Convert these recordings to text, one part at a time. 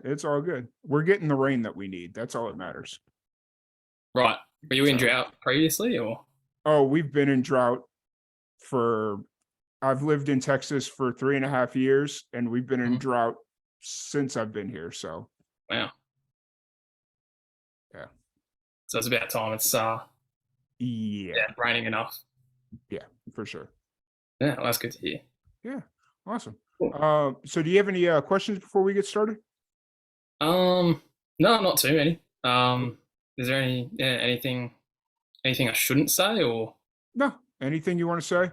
it's all good. We're getting the rain that we need. That's all that matters. Right. Were you in So, drought previously, or? oh, we've been in drought for, I've lived in Texas for 3.5 years, and we've been in Mhm. drought since I've been here. So, Wow. yeah. So it's about time. It's Yeah. yeah, raining enough. Yeah, for sure. Yeah, well, that's good to hear. Yeah. Awesome. Cool. So do you have any questions before we get started? Um, no, not too many. Cool. Is there anything I shouldn't say, or? No, anything you want to say?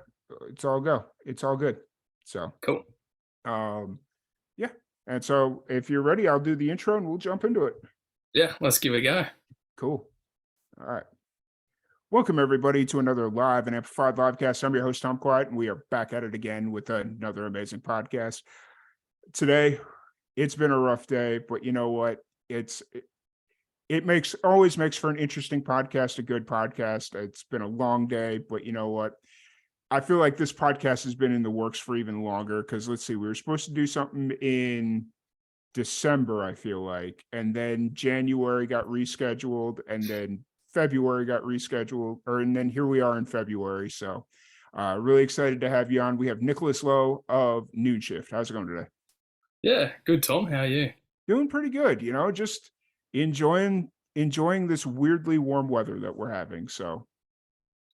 It's all go. It's all good. So, Cool. um, yeah. And so if you're ready, I'll do the intro and we'll jump into it. Yeah, let's give it a go. Cool. All right. Welcome everybody to another live and amplified livecast. I'm your host Tom Quiet, and we are back at it again with another amazing podcast. Today, it's been a rough day, but you know what? It makes always makes for an interesting podcast, a good podcast. It's been a long day, but you know what? I feel like this podcast has been in the works for even longer because let's see, we were supposed to do something in December, I feel like, and then January got rescheduled, and then February got rescheduled, and then here we are in February. So, really excited to have you on. We have Nicholas Lowe of Noon Shift. How's it going today? Yeah, good, Tom. How are you? Doing pretty good. Just enjoying this weirdly warm weather that we're having. So,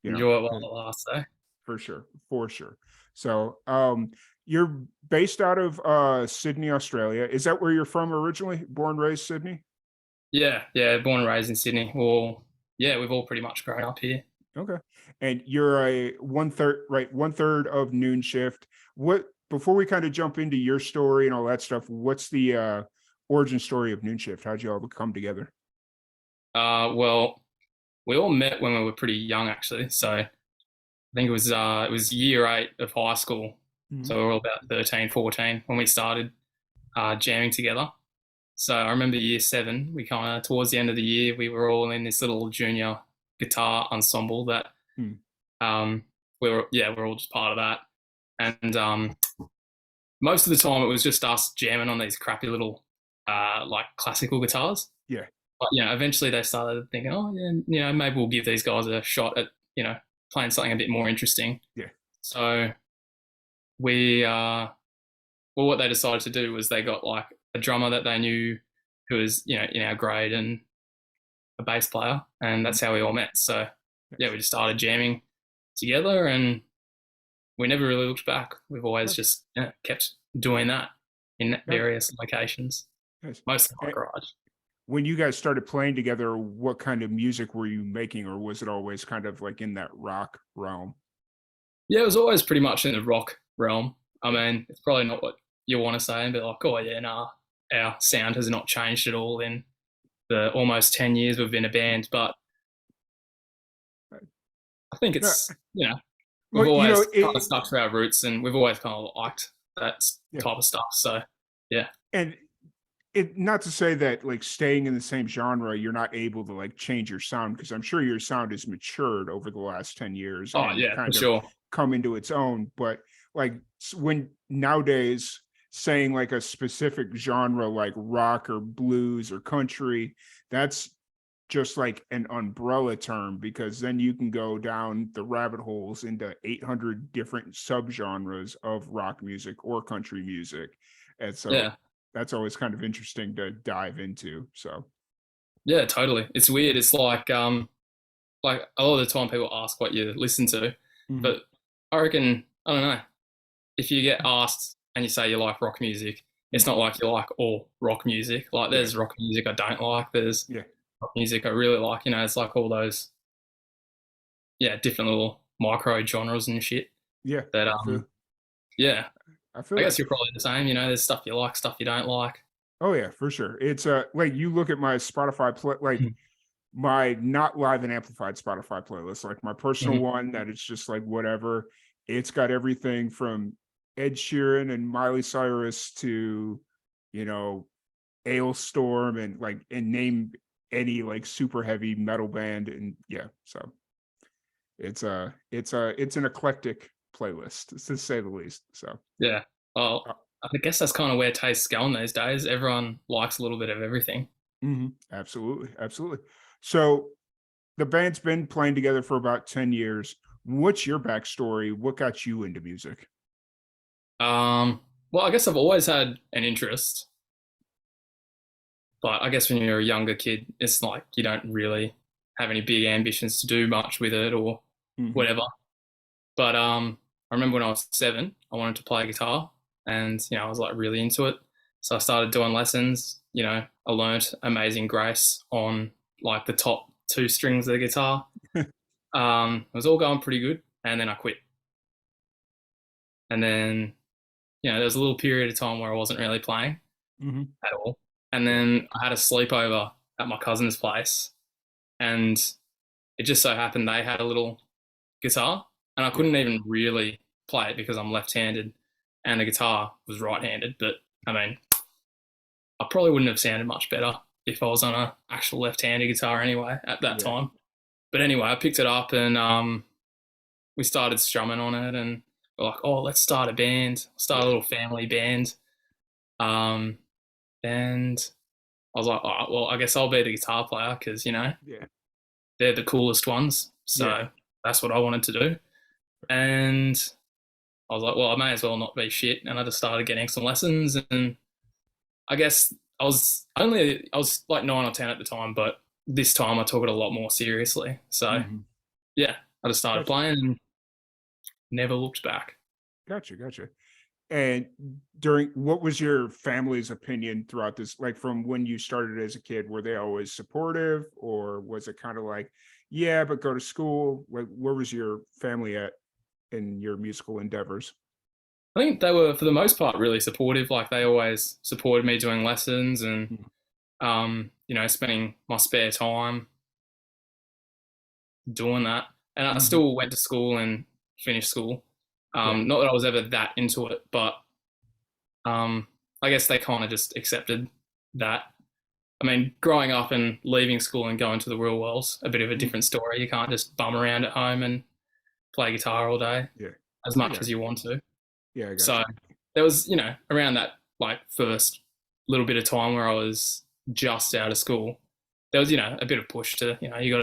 you know, Enjoy it while 'cause- it lasts, eh? for sure, for sure. So, you're based out of Sydney, Australia. Is that where you're from originally? Born, raised Sydney? Yeah, yeah. Born and raised in Sydney. Well, yeah, we've all pretty much grown up here. Okay. And you're a one third, right? One third of Noon Shift. What before we kind of jump into your story and all that stuff, what's the origin story of Noon Shift? How'd you all come together? Well, we all met when we were pretty young, actually. So I think it was year 8 of high school. Mhm. So we were all about 13, 14 when we started jamming together. So I remember year 7, we kind of, towards the end of the year, we were all in this little junior guitar ensemble that Hmm. we're all just part of that. And most of the time it was just us jamming on these crappy little like classical guitars. Yeah. But eventually they started thinking, oh yeah, maybe we'll give these guys a shot at playing something a bit more interesting. Yeah. So we well, what they decided to do was they got like a drummer that they knew who was in our grade, and a bass player, and that's how we all met. So yeah, we just started jamming together, and we never really looked back. We've always just kept doing that in Yeah. various locations, Nice. mostly my And garage. when you guys started playing together, what kind of music were you making, or was it always kind of like in that rock realm? Yeah, it was always pretty much in the rock realm. I Yeah. mean, it's probably not what you want to say, but like, oh yeah, nah, our sound has not changed at all in the almost 10 years we've been a band. But Right. I think Yeah. it's, we've Well, always kind of stuck to our roots, and we've always kind of liked that yeah. type of stuff. So yeah. And it not to say that like staying in the same genre, you're not able to like change your sound, because I'm sure your sound has matured over the last 10 years Oh and yeah, for kind of sure. come into its own. But like when nowadays saying like a specific genre like rock or blues or country, that's just like an umbrella term, because then you can go down the rabbit holes into 800 different subgenres of rock music or country music. And so Yeah. that's always kind of interesting to dive into. So, Yeah, totally. It's weird. It's like a lot of the time people ask what you listen to, mhm. but I reckon, I don't know, if you get asked and you say you like rock music, it's not like you like all rock music. Like Yeah, there's rock music I don't like. There's yeah, rock music I really like. It's like all those different little micro genres and shit. yeah. That yeah, I feel I that. guess you're probably the same. There's stuff you like, stuff you don't like. Oh yeah, for sure. It's like you look at my Spotify play, like my not live and amplified Spotify playlist, like my personal Mhm. one that it's just like whatever. It's got everything from Ed Sheeran and Miley Cyrus to, you know, Ailstorm and like and name any like super heavy metal band. And yeah, so it's an eclectic playlist to say the least. So Yeah. Oh, uh, I guess that's kind of where tastes going these days. Everyone likes a little bit of everything. Absolutely, absolutely. So the band's been playing together for about 10 years. What's your backstory? What got you into music? Um, well, I guess I've always had an interest, but I guess when you're a younger kid, it's like you don't really have any big ambitions to do much with it or Hmm. whatever. But I remember when I was 7, I wanted to play guitar, and I was like really into it. So I started doing lessons. I learnt Amazing Grace on like the top 2 strings of the guitar. It was all going pretty good, and then I quit. And then there was a little period of time where I wasn't really playing Hmm. at all. And Yeah. then I had a sleepover at my cousin's place, and it just so happened they had a little guitar, and I Yeah. couldn't even really play it because I'm left-handed, and the guitar was right-handed. But I mean, I probably wouldn't have sounded much better if I was on a actual left-handed guitar anyway at that Yeah. time. But anyway, I picked it up and we started strumming on it, and we're like, oh, let's start a band, start a Yeah. little family band. Um, and I was like, all right, well, I guess I'll be the guitar player because Yeah. they're the coolest ones. Yeah. So that's what I wanted to do. And I was like, well, I may as well not be shit. And I just started getting some lessons. And I guess I was like 9 or 10 at the time, but this time I took it a lot more seriously. So Hmm. yeah, I just started Gotcha. playing and never looked back. Gotcha. Gotcha. And during what was your family's opinion throughout this? Like from when you started as a kid, were they always supportive, or was it kind of like, yeah, but go to school? Like, where was your family at in your musical endeavors? I think they were, for the most part, really supportive. Like they always supported me doing lessons and, Mhm. spending my spare time doing that. And I Mhm. still went to school and finished school. Yeah. Not that I was ever that into it, but um, I guess they kind of just accepted that. I mean, growing up and leaving school and going to the real world's a bit of a Mhm. different story. You can't just bum around at home and play guitar all day Yeah. as I much got as you want to. Yeah, I got So you. there was, around that like first little bit of time where I was just out of school, there was, a bit of push to, you got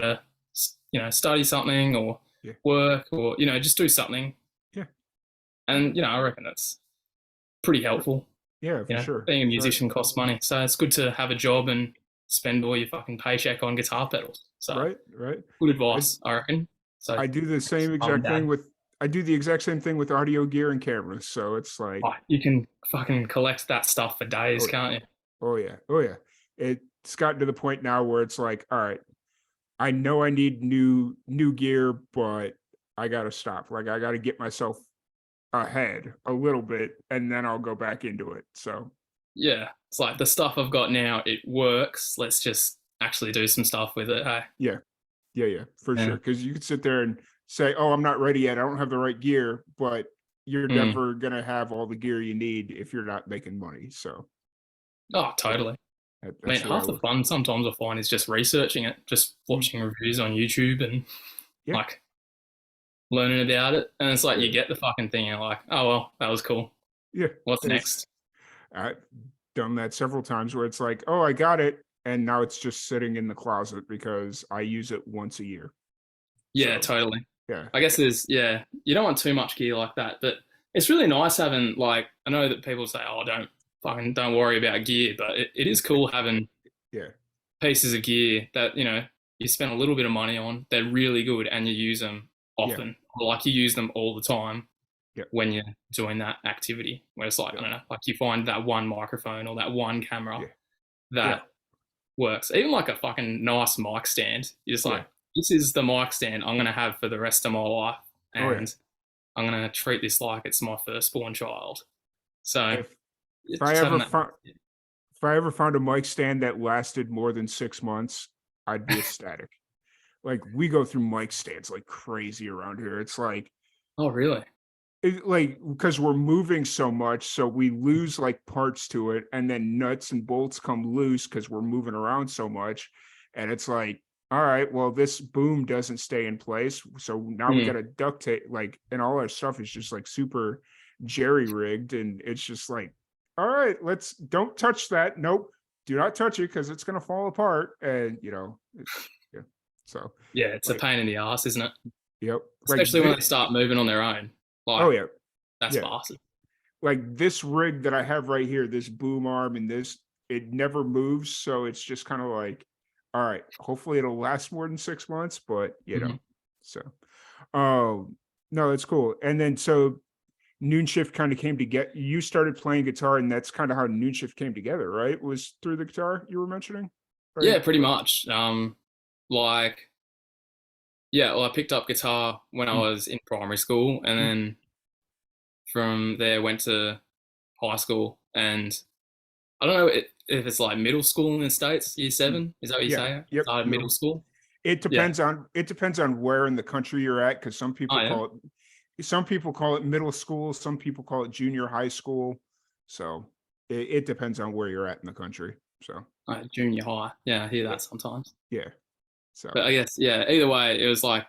to, study something or Yeah. work or, just do something. Yeah. I And, got I reckon that's pretty For helpful. Yeah, for sure. Being a Right. musician costs money. So it's good to have a job and spend all your fucking paycheck on guitar pedals. So Right. Right. good I advice, I reckon. So I do the same mum and exact thing dad, with I do the exact same thing with audio gear and cameras. So it's like, oh, you can fucking collect that stuff for days, oh can't you? oh yeah, oh yeah. It's gotten to the point now where it's like, all right, I know I need new gear, but I gotta stop. Like I gotta get myself ahead a little bit and then I'll go back into it. So Yeah, it's like the stuff I've got now, it works. Let's just actually do some stuff with it. Hey, yeah, yeah, yeah, for yeah, sure. Because you could sit there and say, "Oh, I'm not ready yet. I don't have the right gear," but you're mm. never gonna have all the gear you need if you're not making money. So Oh, yeah, totally. I that's mean, the way I half the look. fun sometimes I find is just researching it, just Mm, watching reviews on YouTube and yeah, like learning about it. And it's like yeah, you get the fucking thing, and you're like, oh well, that was cool. yeah. What's It's next? I've done that several times where it's like, "Oh, I got it," and now it's just sitting in the closet because I use it once a year. Yeah, So totally. yeah, I guess you don't want too much gear like that, but it's really nice having like I know that people say, oh, don't worry about gear, but it is cool having yeah, pieces of gear that you spend a little bit of money on. They're really good, and you use them yeah, often, or like you use them all the time yeah, when you're doing that activity. Where it's like yeah, I don't know, like you find that one microphone or that one camera yeah, yeah, that works. Even like a fucking nice mic stand. You're just yeah. like, this is the mic stand I'm gonna have for the rest of my life, Oh yeah. and I'm gonna treat this like it's my firstborn child. So If if it's I just ever having that. found if I ever found a mic stand that lasted more than 6 months, I'd be ecstatic. Like we go through mic stands like crazy around here. It's Oh, really? like because we're moving so much, so we lose like parts to it, and then nuts and bolts come loose because we're moving around so much. And it's like, all right, well, this boom doesn't stay in place. So now we Mm. gotta duct tape, like, and all our stuff is just like super jerry rigged, and it's just like all right, don't touch that. Nope. Do not touch it because it's gonna fall apart. And it's yeah. So Yeah, it's a like, pain in the ass, isn't it? yep. Especially when they start moving on their own. Oh Like yeah, that's yeah. bastard. Like this rig that I have right here, this boom arm and this, it never moves. So it's just kind of like, all right, hopefully it'll last more than 6 months, but Mhm. so no, that's cool. And then so Noon Shift kind of came to get you started playing guitar, and that's kind of how Noon Shift came together, right? Was through the guitar you were mentioning? Yeah, Right? pretty much. Like yeah, well, I picked up guitar when I Mm, was in primary school, and mm. then from there went to high school, and I don't know if it's like middle school in the States, year Mm. seven. Is that what you Yeah. say? Yep. Started middle school? Yeah. It depends on where in the country you're at, because Oh, yeah. some people call it middle school, some people call it junior high school. So it depends on where you're at in the country. So Junior high. Yeah, I hear yeah, that sometimes. yeah. So But I guess, yeah, either way, it was like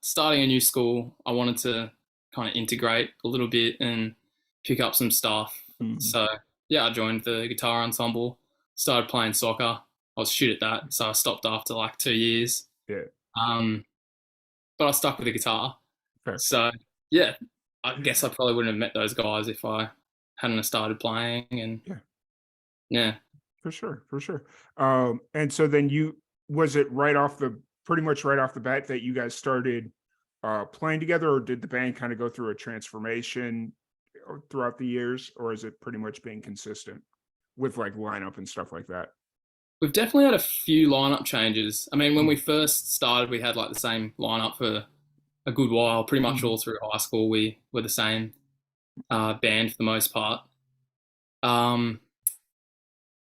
starting a new school. I wanted to kind of integrate a little bit and pick up some stuff. mhm, So, yeah, I joined the guitar ensemble, started playing soccer. I was shit at that, so I stopped after like 2 years. yeah, Um, but I stuck with the guitar. fair. So, yeah, I guess I probably wouldn't have met those guys if I hadn't have started playing. And Yeah, yeah, for sure, for sure. And so then was it pretty much right off the bat that you guys started playing together, or did the band kind of go through a transformation throughout the years, or is it pretty much being consistent with like lineup and stuff like that? we've definitely had a few lineup changes. I mean, when Mm, we first started, we had like the same lineup for a good while. Pretty much mhm, all through high school, we were the same band for the most part. Um,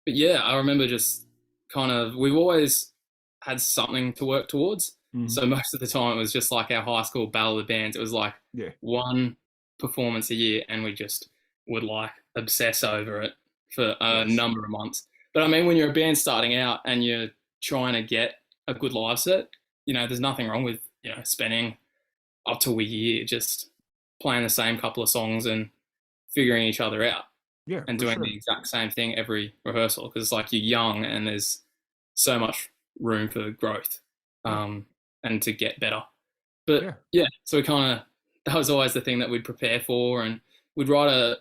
but yeah, I remember just kind of we've always had something to work towards. mhm. So most of the time, it was just like our high school battle of the bands. It was like Yeah, one performance a year, and we just would like obsess over it for a nice. number of months. But I mean, when you're a band starting out and you're trying to get a good live set, there's nothing wrong with spending up to a year just playing the same couple of songs and figuring each other out Yeah, and for doing sure. the exact same thing every rehearsal because it's like you're young and there's so much room for growth Yeah, and to get better. But yeah, yeah, so we kind of that was always the thing that we'd prepare for, and we'd write a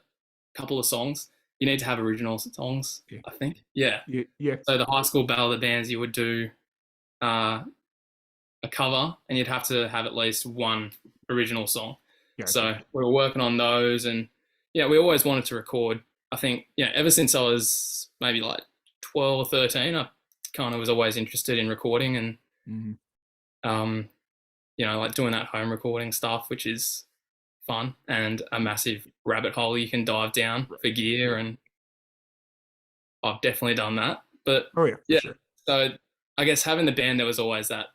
couple of songs. You need to have original songs, yeah, I think. Yeah. yeah, yeah. So the high school battle of the bands, you would do uh, a cover, and you'd have to have at least one original song. Gotcha. So we were working on those, and yeah, we always wanted to record. I think ever since I was maybe like 12 or 13, I kind of was always interested in recording and Mhm. um, like doing that home recording stuff, which is fun and a massive rabbit hole you can dive down Right. for gear, Yeah. and I've definitely done that. But Oh yeah, for yeah, sure. so I guess having the band, there was always that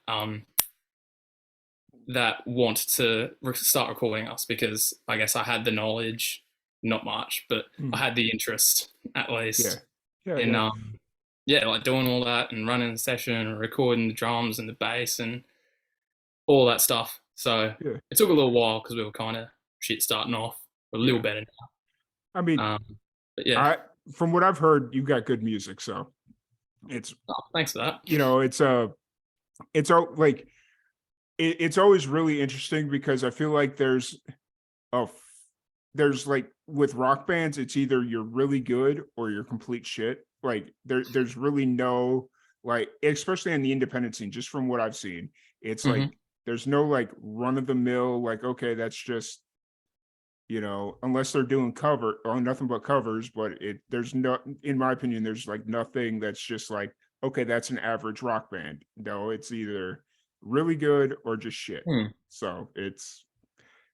want to start recording us because I guess I had the knowledge, not much, but I Mm. had the interest at Yeah. least Yeah, in yeah. yeah, like doing all that and running the session and recording the drums and the bass and all that stuff. So Yeah. it took a little while because we were kind of shit starting off. We're a little Yeah. better I now. mean, But yeah, I from what I've heard, you got good music, so it's thanks for that. it's like it's always really interesting because I feel like a f- there's like with rock bands, it's either you're really good or you're complete shit. Like there's really no like, especially on the independent scene, just from what I've seen, it's Hmm. like there's no like run of the mill, like, okay, that's just unless they're doing cover or nothing but covers, but there's no, in my opinion, there's like nothing that's just like, okay, that's an average rock band. No, it's either really good or just shit. Hmm. So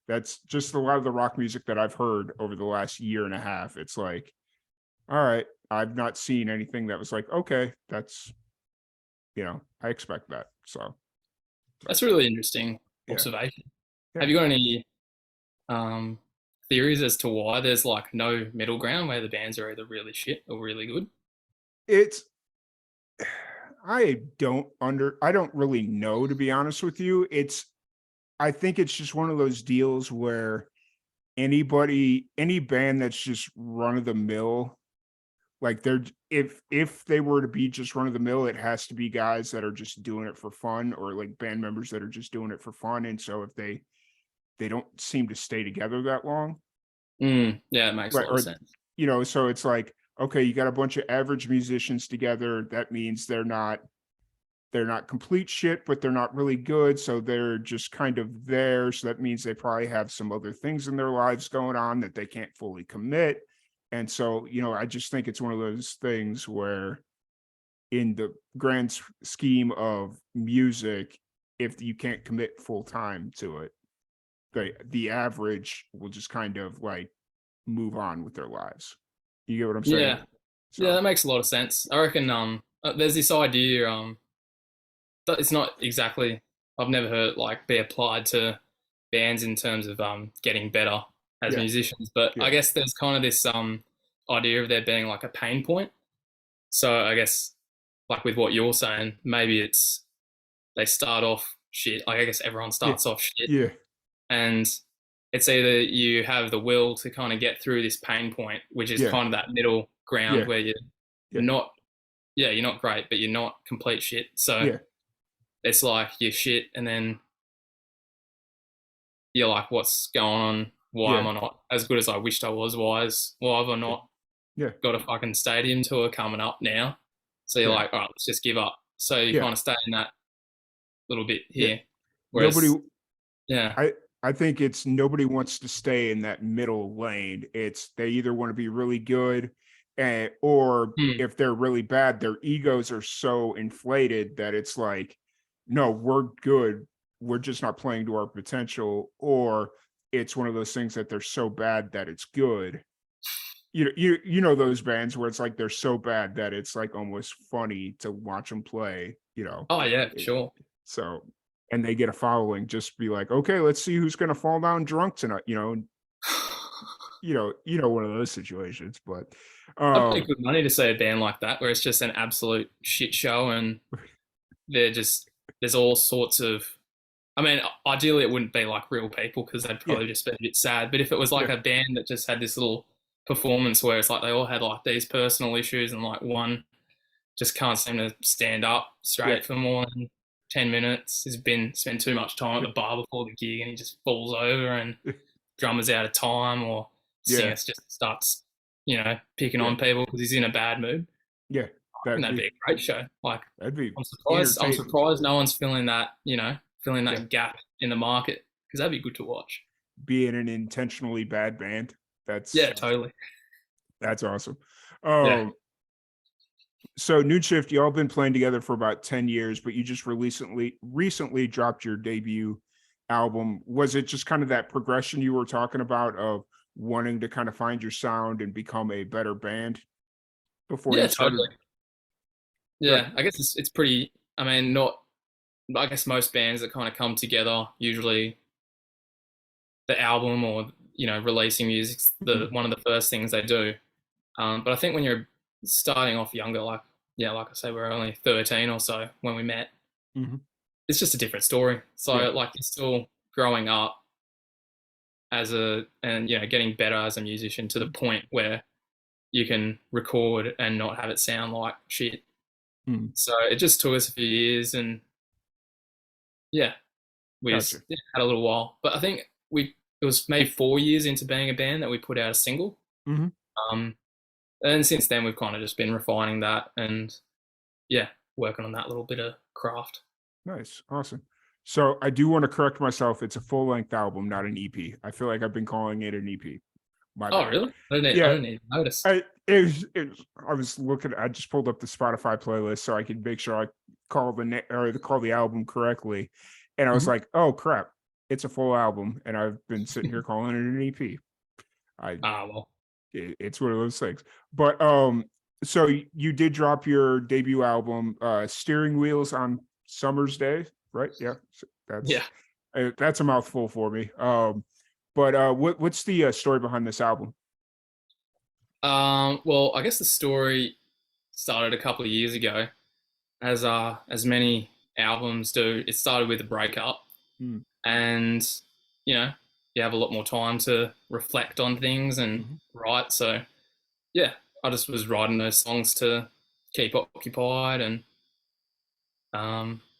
that's just a lot of the rock music that I've heard over the last year and a half. It's like, all right, I've not seen anything that was like, okay, I expect that. So That's a really interesting yeah, observation. yeah. Have you got any um, theories as to why there's like no middle ground where the bands are either really shit or really good? It's I don't really know, to be honest with you. I think it's just one of those deals where any band that's just run of the mill, like they're if they were to be just run of the mill, it has to be guys that are just doing it for fun, or like band members that are just doing it for fun. And so if they don't seem to stay together that long, Yeah, it makes a right? lot of Or sense. so it's like, okay, you got a bunch of average musicians together. That means they're not complete shit, but they're not really good. So they're just kind of there. So that means they probably have some other things in their lives going on that they can't fully commit. And so, I just think it's one of those things where, in the grand scheme of music, if you can't commit full time to it, the average will just kind of like move on with their lives. You get what I'm saying? Yeah, yeah, So, that makes a lot of sense. I reckon there's this idea that it's not exactly, I've never heard it like be applied to bands in terms of getting better as yeah, musicians, but I yeah, guess there's kind of this idea of there being like a pain point. So I guess like with what you're saying, maybe it's they start off shit. Like I guess everyone yeah, starts off shit, yeah, and it's either you have the will to kind of get through this pain point, which is yeah, kind of that middle ground yeah, where you're yeah, not, yeah, you're not great, but you're not complete shit. So yeah, it's like you're shit, and then you're like, what's going on? Why yeah, am I not as good as I wished I was? Why have I yeah, not yeah, got a fucking stadium tour coming up now? So you're yeah, like, all right, let's just give up. So you yeah, kind of stay in that little bit yeah. here. Nobody Whereas, yeah, I I think it's nobody wants to stay in that middle lane. It's they either want to be really good, or mm, if they're really bad, their egos are so inflated that it's like, no, we're good. We're just not playing to our potential. Or it's one of those things that they're so bad that it's good. You know those bands where it's like they're so bad that it's like almost funny to watch them play. oh yeah, for It- sure. so, and they get a following, just be like, okay, let's see who's going to fall down drunk tonight. One of those situations. But, I'd pay um, good money to see a band like that, where it's just an absolute shit show, and they're just there's all sorts of. I mean, ideally, it wouldn't be like real people because they'd yeah, probably just be a bit sad. But if it was yeah, like a band that just had this little performance where it's like they all had like these personal issues, and like one just can't seem to stand up yeah, straight for more than 10 minutes. He's been spent too much time at yeah, the bar before the gig, and he just falls over, and drummer's out of time, or singer yeah, just starts, picking yeah, on people because he's in a bad mood. yeah. I think That'd that'd be be a great show. Like, that'd be I'm surprised. I'm entertaining. surprised no one's filling that. Filling Yeah, that gap in the market because that'd be good to watch. being an intentionally bad band. That's Yeah, totally. that's awesome. Yeah. Um, so Noon Shift, y'all been playing together for about 10 years, but you just recently dropped your debut album. Was it just kind of that progression you were talking about of wanting to kind of find your sound and become a better band before Yeah, you started? totally. Right. Yeah, I guess it's pretty. I mean, not. I guess most bands that kind of come together, usually the album or releasing music's the Mhm, one of the first things they do. But I think when you're starting off younger, like like I say, we are only 13 or so when we met. mhm. It's just a different story. So Yeah. like you're still growing up and getting better as a musician to the point where you can record and not have it sound like shit. Mhm. So it just took us a few years, and yeah, we Gotcha. just had a little while. But I think it was maybe 4 years into being a band that we put out a single. Mhm. Um, and since then we've kind of just been refining that and yeah, working on that little bit of craft. Nice. Awesome. So I do want to correct myself. It's a full length album, not an EP. I feel like I've been calling it an EP. My Oh, bad. really? I Yeah, didn't even notice. I was looking. I just pulled up the Spotify playlist so I could make sure I call the album correctly, and I was Mhm. like, "Oh crap, it's a full album," and I've been sitting here calling it an EP. I Ah, well, it's one of those things. But so you did drop your debut album, Steering Wheels, on Summer's Day, right? Yeah, yeah. that's a mouthful for me. But what's the story behind this album? Well, I guess the story started a couple of years ago, as many albums do. It started with a breakup, Mm, and you know, you have a lot more time to reflect on things and Mhm. write. So yeah, I just was writing those songs to keep occupied and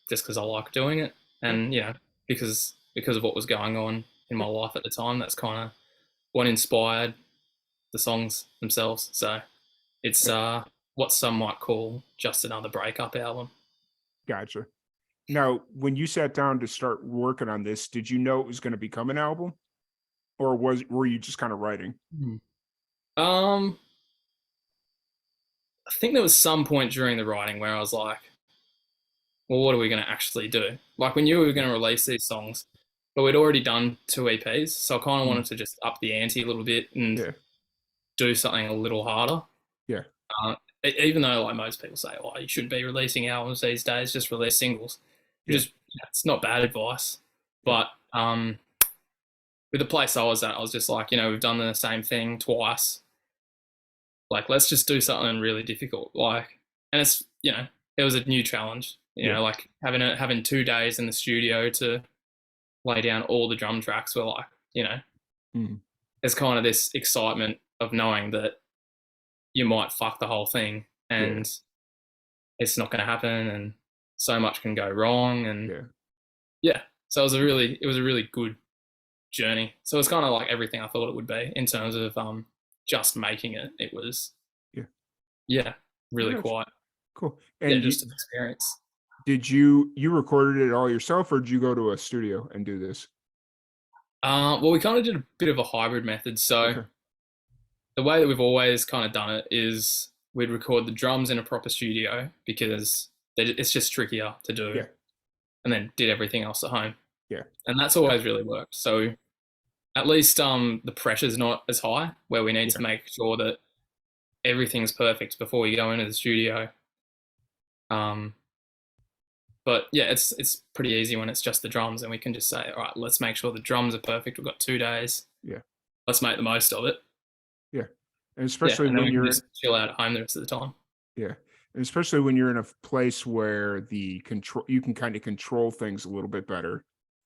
just because I like doing it, Yeah, and because of what was going on in my yeah, life at the time, that's kind of what inspired the songs themselves. So it's yeah. what some might call just another breakup album. Gotcha. Now, when you sat down to start working on this, did you know it was gonna become an album? Or were you just kinda writing? Hmm. Um, I think there was some point during the writing where I was like, well, what are we going to actually do? Like, we knew we were Yeah. going to release these songs, but we'd already done two EPs, so I kind of Mhm. wanted to just up the ante a little bit and Yeah, do something a little harder. yeah, Uh, Even though, like most people say, oh, you shouldn't be releasing albums these days, just release singles, which yeah, is it's not bad advice. yeah, But with the place I was at, I was just like, we've done the same thing twice. Like, let's just do something really difficult. Like, and it was a new challenge. yeah, Like having 2 days in the studio to lay down all the drum tracks were like, mhm, there's kind of this excitement of knowing that you might fuck the whole thing yeah, and it's not going to happen and so much can go wrong. And yeah, yeah, so it was a really good journey. So it's kind of like everything I thought it would be in terms of just making it. It was, yeah. yeah, I really gotcha. quite, Cool. yeah, And just an experience. you recorded it all yourself, or did you go to a studio and do this? Well, we kind of did a bit of a hybrid method. So Okay. the way that we've always kind of done it is we'd record the drums in a proper studio because it's just trickier to do, Yeah, and then did everything else at home, yeah, and that's always really worked. So at least the pressure's not as high where we need yeah, to make sure that everything's perfect before we go into the studio. Um, but yeah, it's pretty easy when it's just the drums, and we can just say, all right, let's make sure the drums are perfect. We've got 2 days. yeah, Let's make the most of it. yeah. And Yeah, especially and then when we can you're in just chill out at home the rest of the time. yeah, and especially when you're in a place where the control you can kinda control things a little bit better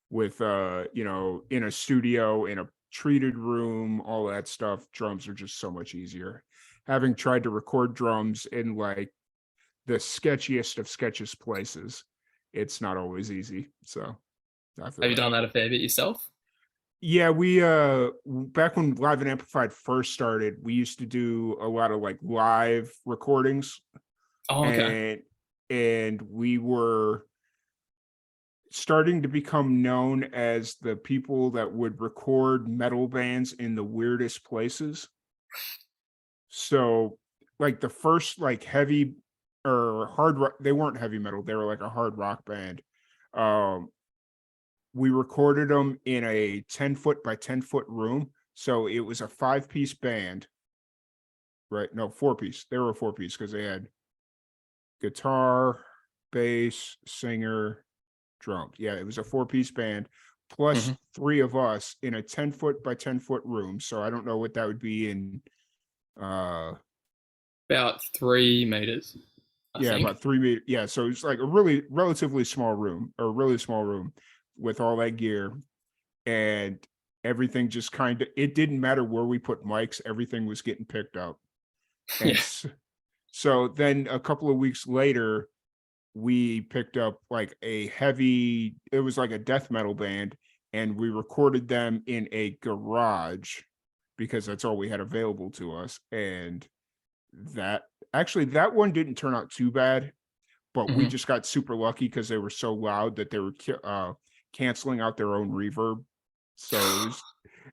with, in a studio, in a treated room, all that stuff, drums are just so much easier. Having tried to record drums in, like, the sketchiest of sketchiest places, it's not always easy, so I feel Have you that. done that a fair bit yourself? Yeah, back when Live and Amplified first started, we used to do a lot of, like, live recordings, Oh, okay. and we were starting to become known as the people that would record metal bands in the weirdest places. So, like, the first, like, heavy or hard rock, they weren't heavy metal, they were like a hard rock band. Um, we recorded them in a 10-foot by 10-foot room. So it was a five-piece band, right? No, four-piece. They were a four-piece because they had guitar, bass, singer, drums. Yeah, it was a four-piece band plus Hmm. three of us in a 10-foot by 10-foot room. So I don't know what that would be in uh About 3 meters, I yeah, think. about 3 meters. Yeah, so it's like a really relatively small room, or really small room with all that gear. And everything just kind of, it didn't matter where we put mics, everything was getting picked up. And Yeah. so then a couple of weeks later, we picked up like a heavy, it was like a death metal band, and we recorded them in a garage because that's all we had available to us. And that actually, that one didn't turn out too bad, but we Hmm. just got super lucky because they were so loud that they were canceling out their own reverb. So it was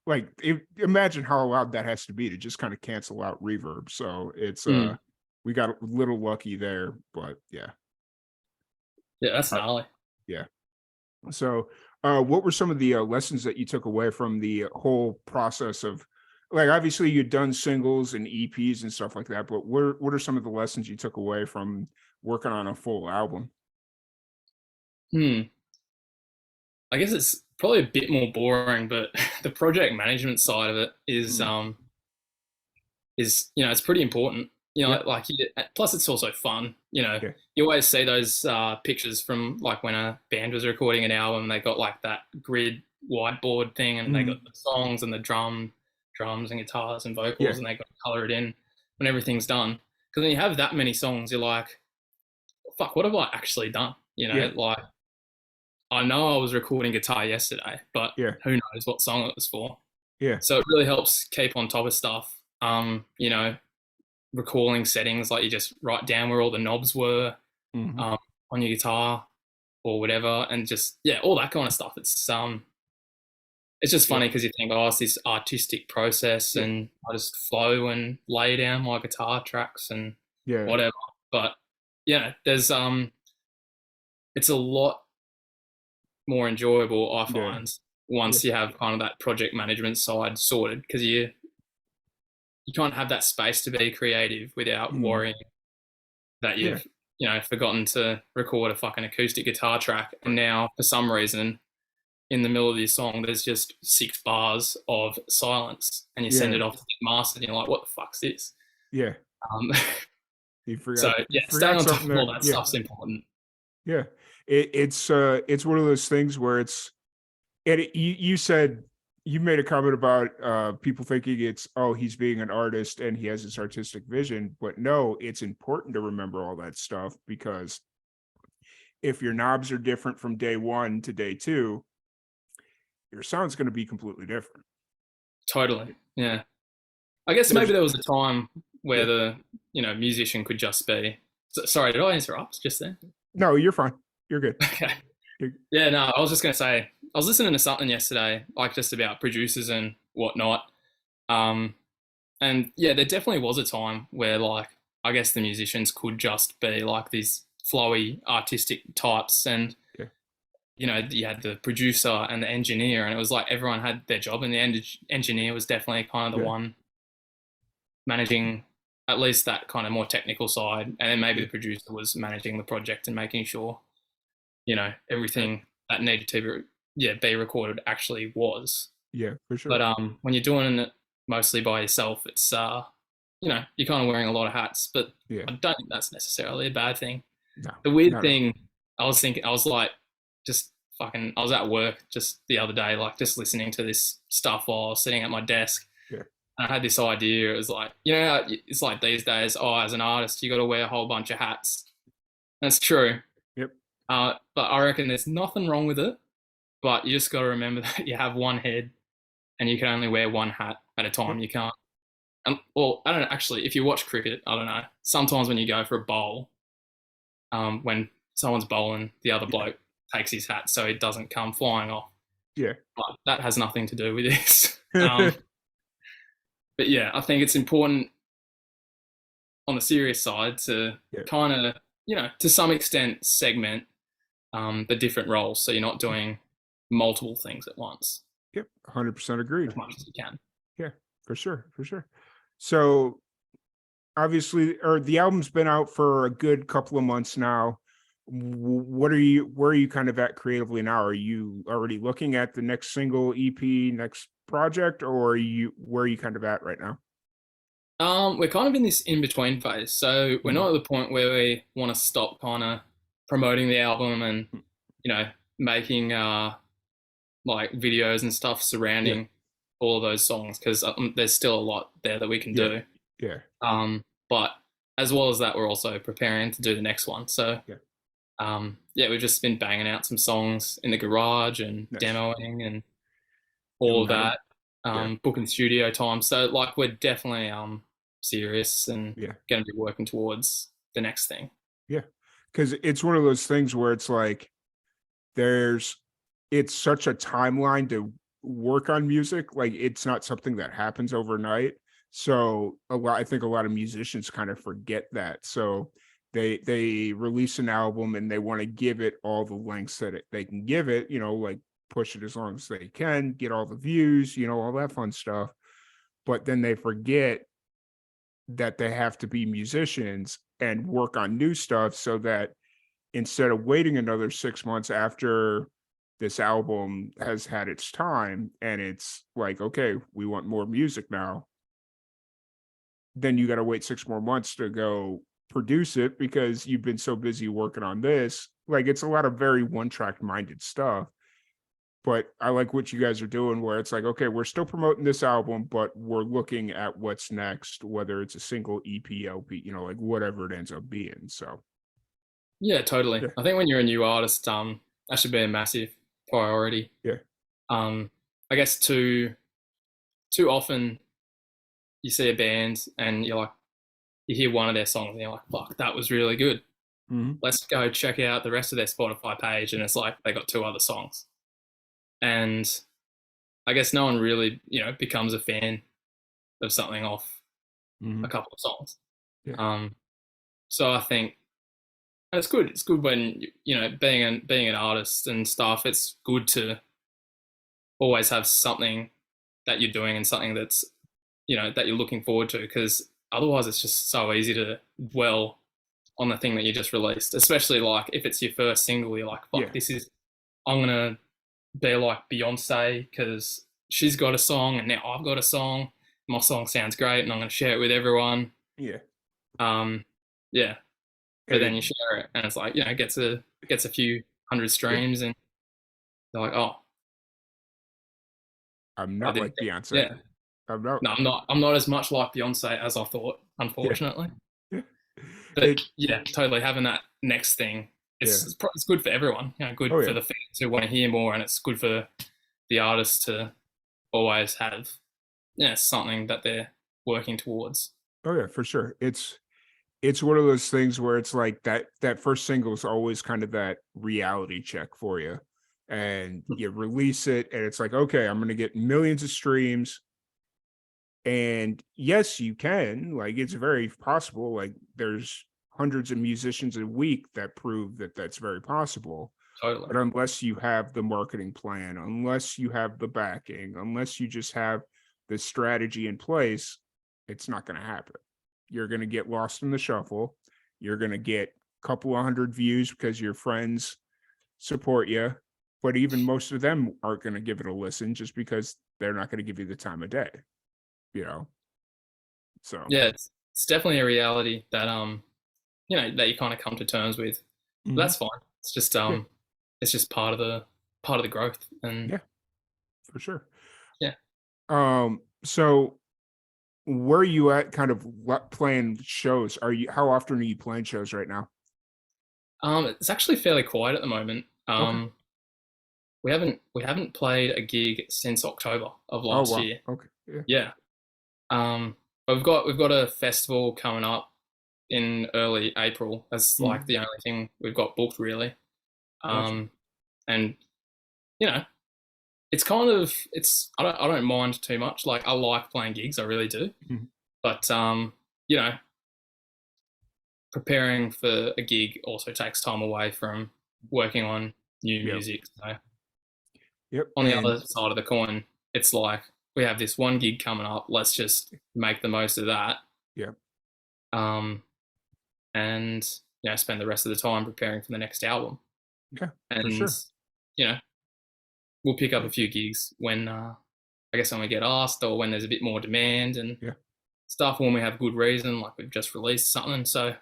like, imagine how loud that has to be to just kind of cancel out reverb. So it's Mm. we got a little lucky there, but yeah. Yeah, that's Uh, gnarly. yeah. So what were some of the lessons that you took away from the whole process of, like, obviously you'd done singles and EPs and stuff like that, but what are some of the lessons you took away from working on a full album? Hmm. I guess it's probably a bit more boring, but the project management side of it Mm, is it's pretty important. yep. Like plus it's also fun. Yeah. You always see those pictures from like when a band was recording an album. They got like that grid whiteboard thing, and they got the songs and the drums and guitars and vocals, and they got to color it in when everything's done. Because when you have that many songs, you're like, fuck, what have I actually done? You know, like, I know I was recording guitar yesterday, but who knows what song it was for. Yeah. So it really helps keep on top of stuff. You know, recalling settings, like you just write down where all the knobs were on your guitar or whatever, and just all that kind of stuff. It's just funny because you think, oh, it's this artistic process, and I just flow and lay down my guitar tracks and whatever. But there's it's a lot more enjoyable, I find, once you have kind of that project management side sorted, because you can't have that space to be creative without worrying that you've forgotten to record a fucking acoustic guitar track, and now for some reason in the middle of this song there's just 6 bars of silence, and you send it off to get mastered, and you're like, what the fuck's this? You forgot. So staying on top of all that stuff's important. It's one of those things where you said, you made a comment about people thinking it's, oh, he's being an artist and he has this artistic vision, but no, it's important to remember all that stuff, because if your knobs are different from day 1 to day 2, your sound's going to be completely different. Totally. Yeah. I guess maybe there was a time where the musician could just be. Sorry, did I interrupt just then? No, you're fine. You're good. Okay. Yeah, no, I was just going to say, I was listening to something yesterday, like just about producers and whatnot. And there definitely was a time where, like, I guess the musicians could just be like these flowy artistic types, and you had the producer and the engineer, and it was like everyone had their job, and the engineer was definitely kind of the one managing at least that kind of more technical side, and then maybe the producer was managing the project and making sure everything that needed to be recorded actually was. For sure. But when you're doing it mostly by yourself, it's you're kind of wearing a lot of hats, but I don't think that's necessarily a bad thing. No, the weird thing, I was at work just the other day, like just listening to this stuff while I was sitting at my desk. And I had this idea. It was like, it's like these days, as an artist, you got to wear a whole bunch of hats. That's true. But I reckon there's nothing wrong with it, but you just got to remember that you have one head and you can only wear one hat at a time. You can't. I don't know, actually, if you watch cricket, I don't know, sometimes when you go for a bowl, when someone's bowling, the other bloke takes his hat so it doesn't come flying off. But that has nothing to do with this. But I think it's important on the serious side to kind of, to some extent segment the different roles, so you're not doing multiple things at once. 100% agreed. As much as you can. For sure. So obviously, the album's been out for a good couple of months now. Where are you kind of at creatively now? Are you already looking at the next single, EP, next project, or where are you kind of at right now? We're kind of in this in-between phase. So we're not at the point where we want to stop kind of promoting the album and, making like videos and stuff surrounding all of those songs, because there's still a lot there that we can do. But as well as that, we're also preparing to do the next one. So we've just been banging out some songs in the garage and demoing and all of that, booking studio time. So like we're definitely serious and going to be working towards the next thing. Because it's one of those things where it's like it's such a timeline to work on music. Like, it's not something that happens overnight. So I think a lot of musicians kind of forget that. So they release an album and they want to give it all the lengths that they can give it, like push it as long as they can, get all the views, all that fun stuff. But then they forget that they have to be musicians and work on new stuff, so that instead of waiting another 6 months after this album has had its time and it's like, okay, we want more music now, then you got to wait 6 more months to go produce it because you've been so busy working on this. Like, it's a lot of very one-track minded stuff. but I like what you guys are doing where it's like, okay, we're still promoting this album, but we're looking at what's next, whether it's a single EP, LP, like whatever it ends up being. So Yeah, totally. yeah, I think when you're a new artist, that should be a massive priority. yeah, Um, I guess too often you see a band and you're like, you hear one of their songs and you're like, fuck, that was really good. hmm Let's go check out the rest of their Spotify page, and it's like they got two other songs. And I guess no one really, becomes a fan of something off hmm a couple of songs. yeah, Um, so I think it's good. It's good when being an artist and stuff. It's good to always have something that you're doing and something that's that you're looking forward to, because otherwise it's just so easy to dwell on the thing that you just released. Especially like if it's your first single, you're like, yeah, fuck, I'm gonna be like Beyonce because she's got a song and now I've got a song. My song sounds great and I'm gonna share it with everyone. yeah. Um, yeah, but then And you share it and it's like it gets a few hundred yeah, streams and they're like, oh, I'm I not didn't like think. Beyonce. Yeah, I'm not. no, I'm not as much like Beyonce as I thought, Yeah, unfortunately. yeah. But It, yeah, totally having that next thing, yeah. it's good for everyone. Oh Good for yeah. the fans who want to hear more, and it's good for the artists to always have something that they're working towards. Oh yeah, for sure. It's one of those things where it's like that first single is always kind of that reality check for you. And you release it and it's like, okay, I'm gonna get millions of streams. And yes, you can. Like it's very possible. Like there's hundreds of musicians a week that prove that that's very possible. Totally. But unless you have the marketing plan, unless you have the backing, unless you just have the strategy in place, it's not going to happen. You're going to get lost in the shuffle. You're going to get a couple of hundred views because your friends support you. But even most of them aren't going to give it a listen just because they're not going to give you the time of day, you know? So, Yeah, it's definitely a reality that that you kind of come to terms with. But mhm, that's fine. yeah, It's just part of the growth, and yeah, for sure. yeah. So where are you at kind of what playing shows? How often are you playing shows right now? It's actually fairly quiet at the moment. Okay. We haven't played a gig since October of Oh last wow. year. Okay. Yeah. Yeah. But we've got a festival coming up in early April. That's like Mhm. the only thing we've got booked really. Gotcha. Um, and you know, I don't mind too much. Like I like playing gigs, I really do. Mhm. But you know, preparing for a gig also takes time away from working on new Yep. music. So Yep. on the And other side of the coin, it's like we have this one gig coming up. Let's just make the most of that. yep. Um, and spend the rest of the time preparing for the next album. Yeah, for And sure. you know, we'll pick up Yeah. a few gigs when I guess when we get asked or when there's a bit more demand and Yeah. stuff. When we have good reason, like we've just released something. So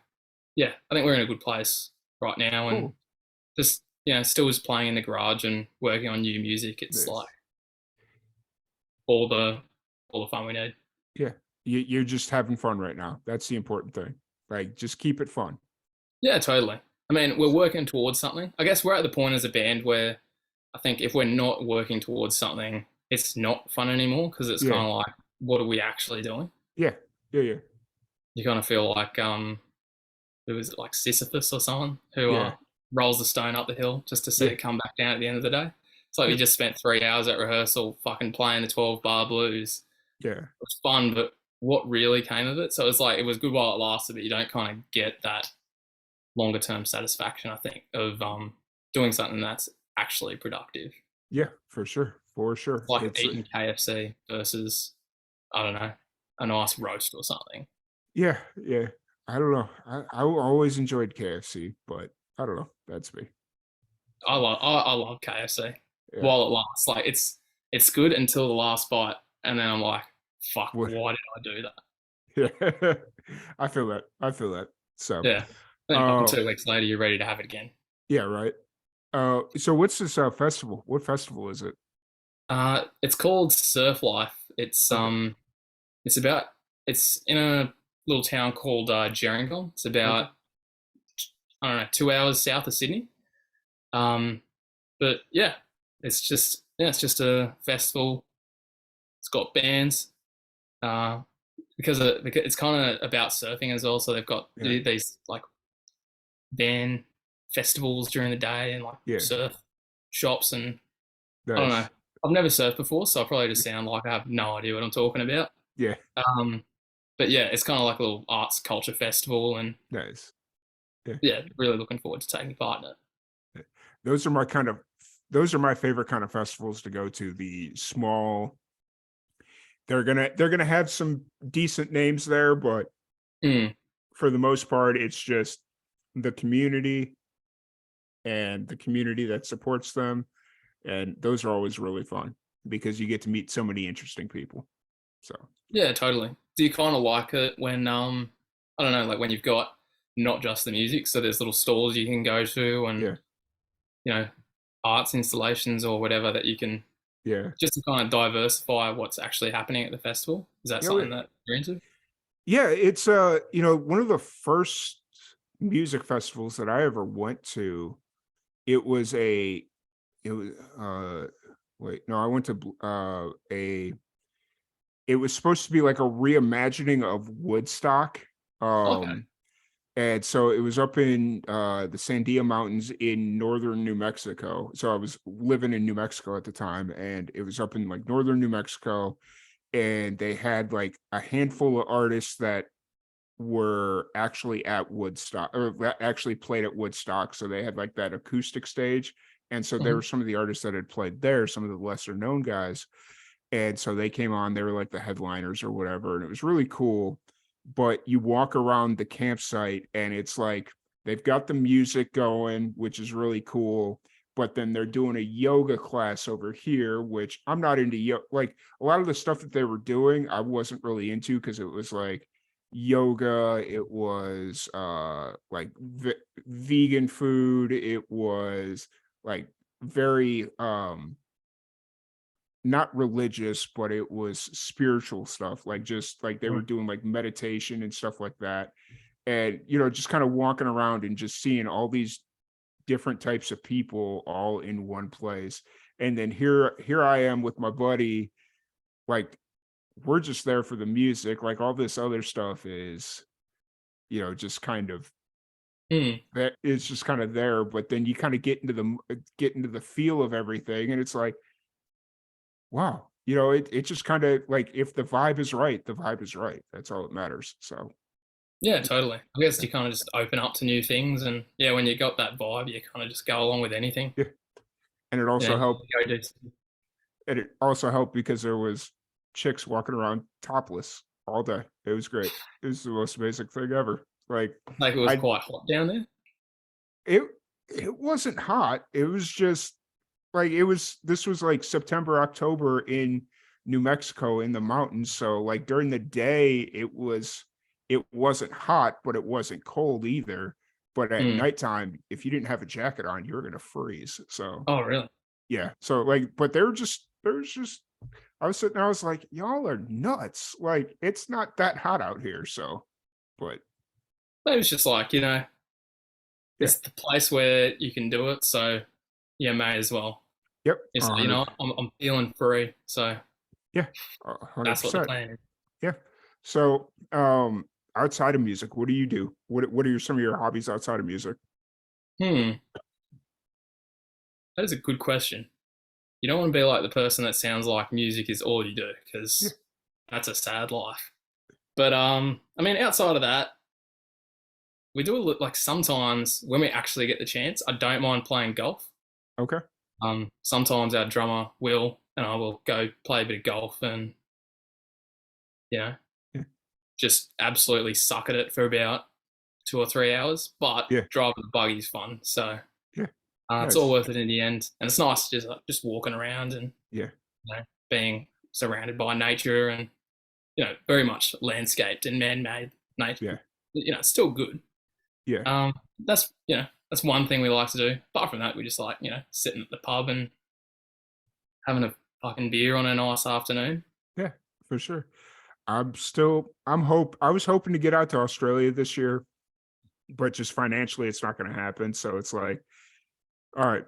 yeah, I think we're in a good place right now, and Cool. just still just playing in the garage and working on new music. It's like Nice. all the all the fun we need. Yeah. You're just having fun right now. That's the important thing. Like just keep it fun. Yeah, totally. I mean, we're working towards something. I guess we're at the point as a band where I think if we're not working towards something, it's not fun anymore because it's Yeah. kind of like, what are we actually doing? Yeah. Yeah. Yeah. You kind of feel like, who was it, like Sisyphus or someone who Yeah. rolls the stone up the hill just to see Yeah. it come back down at the end of the day. It's like we Yep. just spent 3 hours at rehearsal fucking playing the 12-bar blues. Yeah. It was fun, but what really came of it? So it's like it was good while it lasted, but you don't kind of get that longer term satisfaction, I think, of doing something that's actually productive. Yeah. For sure. For sure. Like It's eating KFC versus, I don't know, a nice roast or something. yeah. Yeah. I don't know. I always enjoyed KFC, but I don't know. That's me. I So love I love KFC yeah. while it lasts. Like it's good until the last bite, and then I'm like, fuck, What? why did I do that? Yeah. I feel that. I feel that. So Yeah. Then fucking uh 2 weeks later, you're ready to have it again. yeah, right. So what's this festival? What festival is it? It's called Surf Life. Okay. It's about it's in a little town called Gerringong. It's Okay. about I don't know 2 hours south of Sydney. Um, but yeah, it's just a festival. It's got bands. Because it's kind of about surfing as well. So they've got Yeah. these like band festivals during the day and like Yeah. surf shops and I don't know. Nice. I've never surfed before, so I probably just sound like I have no idea what I'm talking about. Yeah. Um, but yeah, it's kind of like a little arts culture festival, and Nice. Yeah. yeah, really looking forward to taking part in it. Yeah. Those are my kind of those are my favorite kind of festivals to go to. The small, they're gonna have some decent names there, but Mm, for the most part, it's just the community and the community that supports them. And those are always really fun because you get to meet so many interesting people. So yeah, totally. Do you kind of like it when I don't know, like when you've got not just the music, so there's little stalls you can go to, and yeah, you know, arts installations or whatever that you can yeah. just to kind of diversify what's actually happening at the festival. Is that You know, something that you're into? yeah, it's one of the first music festivals that I ever went to. It was a it was wait, no, I went to a it was supposed to be like a reimagining of Woodstock. Okay. Um and so it was up in the Sandia Mountains in northern New Mexico. So I was living in New Mexico at the time, and it was up in like northern New Mexico, and they had like a handful of artists that were actually at Woodstock or actually played at Woodstock. So they had like that acoustic stage. And so there Mhm. were some of the artists that had played there, some of the lesser known guys. And so they came on, they were like the headliners or whatever. And it was really cool. But you walk around the campsite and it's like they've got the music going, which is really cool. But then they're doing a yoga class over here, which I'm not into. Like a lot of the stuff that they were doing, I wasn't really into because it was like yoga, it was like vegan food, it was like very not religious, but it was spiritual stuff, like just like they were Mm. doing like meditation and stuff like that. And just kind of walking around and just seeing all these different types of people all in one place. And then here I am with my buddy, like we're just there for the music, like all this other stuff is just kind of Mm. that is just kind of there, but then you kind of get into the feel of everything, and it's like, wow, it just kind of like if the vibe is right, the vibe is right. That's all that matters. So Yeah, totally. I guess yeah, you kind of just open up to new things, and yeah, when you got that vibe, you kind of just go along with anything. yeah. And it You know, also helped. you go do. And it also helped because there was chicks walking around topless all day. It was great. It was the most basic thing ever. Like Like it was I quite hot down there. it it wasn't hot. It was just like this was like September, October in New Mexico in the mountains. So like during the day it wasn't hot, but it wasn't cold either. But at Mm. nighttime, if you didn't have a jacket on, you were gonna freeze. So Oh, really? yeah. So like, but there's just I was sitting there, I was like, y'all are nuts. Like, it's not that hot out here. So, but But it was just like yeah, it's the place where you can do it, so yeah, may as well. yep, It's like, 100, I'm feeling free, so yeah, that's what the 100%. plan is. Yeah. So, outside of music, what do you do? What are some of your hobbies outside of music? Hmm, that is a good question. You don't want to be like the person that sounds like music is all you do, Yeah. because that's a sad life. But I mean, outside of that, we do like sometimes when we actually get the chance. I don't mind playing golf. Okay. Sometimes our drummer will, and I will go play a bit of golf, and you know, Yeah. just absolutely suck at it for about 2 or 3 hours. But Yeah. driving the buggy is fun, so Yeah. it's all Nice. worth it in the end. And it's nice just walking around and Yeah. being surrounded by nature and very much landscaped and man-made nature. Yeah. It's still good. Yeah. That's that's one thing we like to do. Apart from that, we just like sitting at the pub and having a fucking beer on a nice afternoon. Yeah, for sure. I was hoping to get out to Australia this year, but just financially it's not going to happen. So it's like, all right.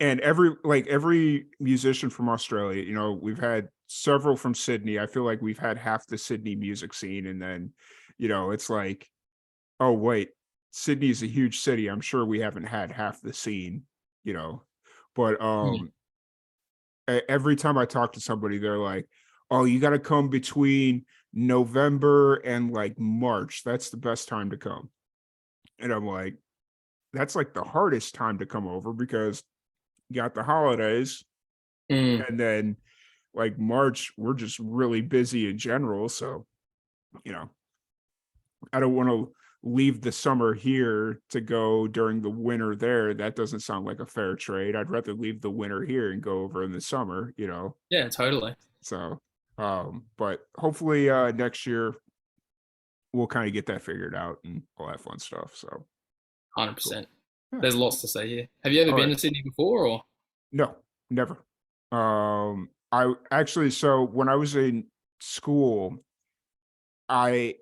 And every musician from Australia, we've had several from Sydney. I feel like we've had half the Sydney music scene. And then, it's like, oh wait, Sydney is a huge city. I'm sure we haven't had half the scene, you know. But Mm. every time I talk to somebody, they're like, "Oh, you got to come between November and like March. That's the best time to come." And I'm like, "That's like the hardest time to come over because you got the holidays, Mm. and then like March, we're just really busy in general. So, you know, I don't want to leave the summer here to go during the winter there. That doesn't sound like a fair trade. I'd rather leave the winter here and go over in the summer. Yeah, totally. So, but hopefully next year we'll kind of get that figured out and all that fun stuff. So cool. 100%. Yeah. There's lots to say here. Have you ever All been right. to Sydney before, or? No, never. I actually, so when I was in school, I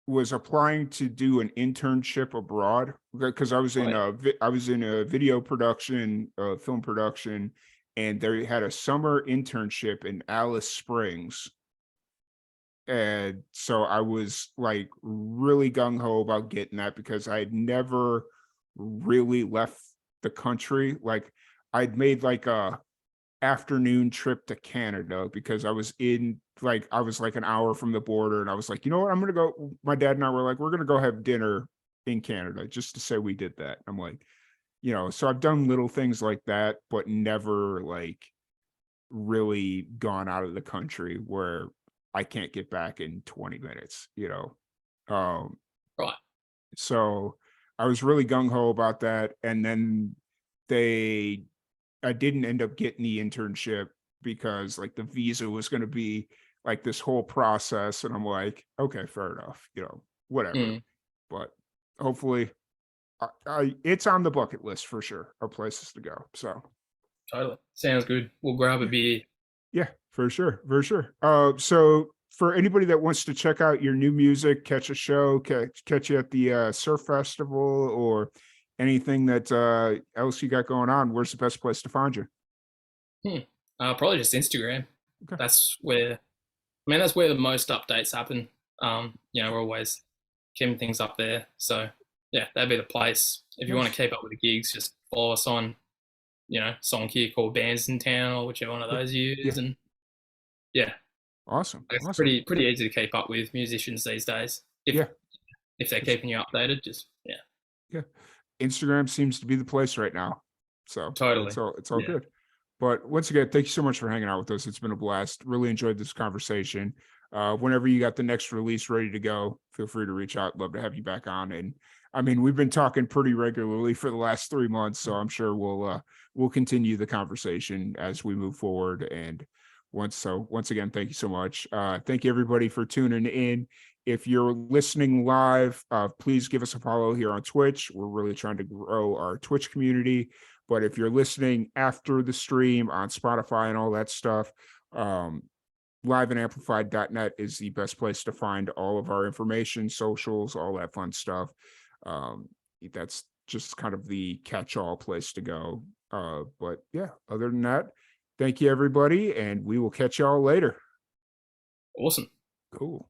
was applying to do an internship abroad because Right. I was in a video production, film production, and they had a summer internship in Alice Springs. And so I was like really gung ho about getting that because I had never really left the country. Like I'd made like a afternoon trip to Canada because I was like an hour from the border, and I was like, you know what, I'm gonna go. My dad and I were like, we're gonna go have dinner in Canada just to say we did that. I'm like, so I've done little things like that, but never like really gone out of the country where I can't get back in 20 minutes. Um, Right. so I was really gung ho about that. And then they I didn't end up getting the internship because like the visa was going to be like this whole process. And I'm like, okay, fair enough, whatever. Mm. But hopefully it's on the bucket list for sure of places to go. So Totally. Sounds good. We'll grab a yeah, beer. yeah, for sure. For sure. So for anybody that wants to check out your new music, catch a show, catch you at the surf festival or anything that else you got going on, where's the best place to find you? Hmm. Probably just Instagram. Okay. That's where the most updates happen. We're always keeping things up there. So yeah, that'd be the place. If you want to Nice. keep up with the gigs, just follow us on, Songkick or Bands in Town or whichever one of Yeah. those you Yeah. use. And yeah, Awesome. it's Awesome. pretty easy to keep up with musicians these days. Yeah. If they're It's- keeping you updated, just yeah, Yeah. Instagram seems to be the place right now. So totally. it's all Yeah, good. But once again, thank you so much for hanging out with us. It's been a blast. Really enjoyed this conversation. Whenever you got the next release ready to go, feel free to reach out. Love to have you back on. And I mean, we've been talking pretty regularly for the last 3 months, so I'm sure we'll continue the conversation as we move forward. And once again, thank you so much. Thank you everybody for tuning in. If you're listening live, please give us a follow here on Twitch. We're really trying to grow our Twitch community. But if you're listening after the stream on Spotify and all that stuff, liveandamplified.net is the best place to find all of our information, socials, all that fun stuff. Um, that's just kind of the catch-all place to go. But yeah, other than that, thank you everybody, and we will catch y'all later. awesome. Cool.